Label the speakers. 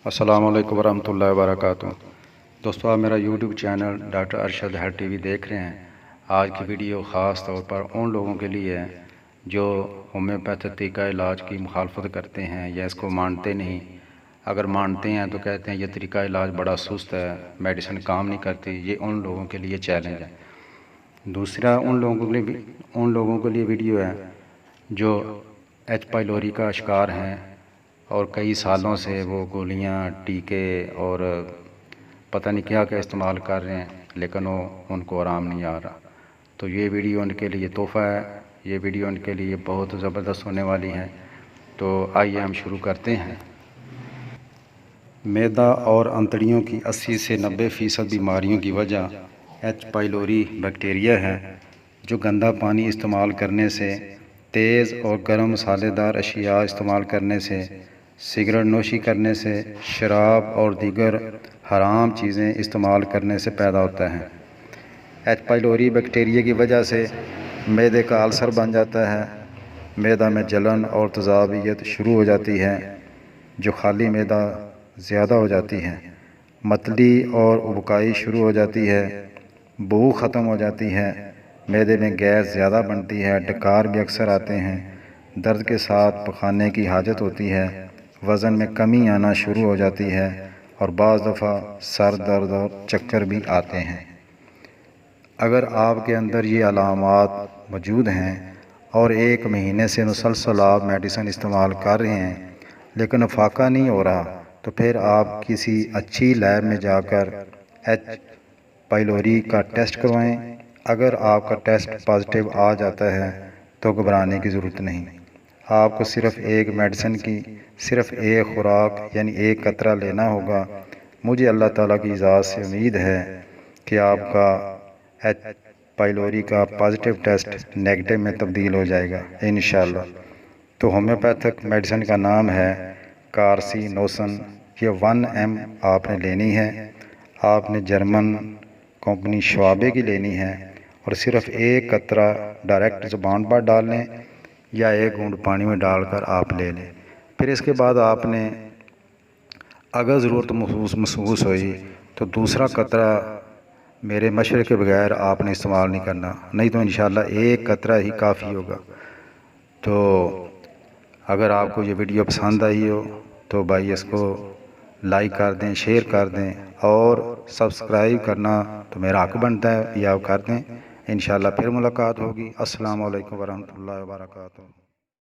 Speaker 1: السلام علیکم ورحمۃ اللہ وبرکاتہ۔ دوستو، آپ میرا YouTube channel doctor Arshad head T V دیکھ رہے ہیں۔ آج کی ویڈیو خاص طور پر ان لوگوں کے لیے ہے جو ہومیوپیتھک طریقہ علاج کی مخالفت کرتے ہیں یا اس کو مانتے نہیں۔ اگر مانتے ہیں تو کہتے ہیں یہ طریقہ علاج بڑا سست ہے، میڈیسن کام نہیں کرتی۔ یہ ان لوگوں کے لیے چیلنج ہے۔ دوسرا ان لوگوں کے لیے ویڈیو ہے جو ایچ پائلوری کا شکار ہیں اور کئی سالوں سے وہ گولیاں، ٹیکے اور پتہ نہیں کیا کیا استعمال کر رہے ہیں، لیکن ان کو آرام نہیں آ رہا۔ تو یہ ویڈیو ان کے لیے تحفہ ہے، یہ ویڈیو ان کے لیے بہت زبردست ہونے والی ہے۔ تو آئیے ہم شروع کرتے ہیں۔ معدہ اور انتڑیوں کی 80 سے 90% بیماریوں کی وجہ ایچ پائلوری بیکٹیریا ہے، جو گندا پانی استعمال کرنے سے، تیز اور گرم مسالے دار اشیاء استعمال کرنے سے، سگریٹ نوشی کرنے سے، شراب اور دیگر حرام چیزیں استعمال کرنے سے پیدا ہوتا ہے۔ ایچ پائلوری بیکٹیریا کی وجہ سے معدے کا السر بن جاتا ہے، معدہ میں جلن اور تذابیت شروع ہو جاتی ہے، جو خالی معدہ زیادہ ہو جاتی ہے، متلی اور ابکائی شروع ہو جاتی ہے، بو ختم ہو جاتی ہے، معدے میں گیس زیادہ بنتی ہے، ڈکار بھی اکثر آتے ہیں، درد کے ساتھ پخانے کی حاجت ہوتی ہے، وزن میں کمی آنا شروع ہو جاتی ہے اور بعض دفعہ سر درد اور چکر بھی آتے ہیں۔ اگر آپ کے اندر یہ علامات موجود ہیں اور 1 مہینے سے مسلسل آپ میڈیسن استعمال کر رہے ہیں لیکن افاقہ نہیں ہو رہا، تو پھر آپ کسی اچھی لیب میں جا کر ایچ پائلوری کا ٹیسٹ کروائیں۔ اگر آپ کا ٹیسٹ پازیٹیو آ جاتا ہے تو گھبرانے کی ضرورت نہیں۔ آپ کو صرف ایک میڈیسن کی صرف ایک خوراک یعنی 1 قطرہ لینا ہوگا۔ مجھے اللہ تعالیٰ کی ذات سے امید ہے کہ آپ کا ایچ پائلوری کا پازیٹیو ٹیسٹ نیگیٹو میں تبدیل ہو جائے گا انشاءاللہ۔ تو ہومیوپیتھک میڈیسن کا نام ہے کارسینوسن۔ یہ 1 ml آپ نے لینی ہے۔ آپ نے جرمن کمپنی شوابے کی لینی ہے اور صرف 1 قطرہ ڈائریکٹ زبان پر ڈال لیں یا 1 گھونٹ پانی میں ڈال کر آپ لے لیں۔ پھر اس کے بعد آپ نے اگر ضرورت محسوس ہوئی تو دوسرا قطرہ میرے مشورے کے بغیر آپ نے استعمال نہیں کرنا، نہیں تو انشاءاللہ 1 قطرہ ہی کافی ہوگا۔ تو اگر آپ کو یہ ویڈیو پسند آئی ہو تو بھائی اس کو لائک کر دیں، شیئر کر دیں اور سبسکرائب کرنا تو میرا حق بنتا ہے، یہ آپ کر دیں۔ انشاءاللہ پھر ملاقات ہوگی۔ السلام علیکم ورحمۃ اللہ وبرکاتہ۔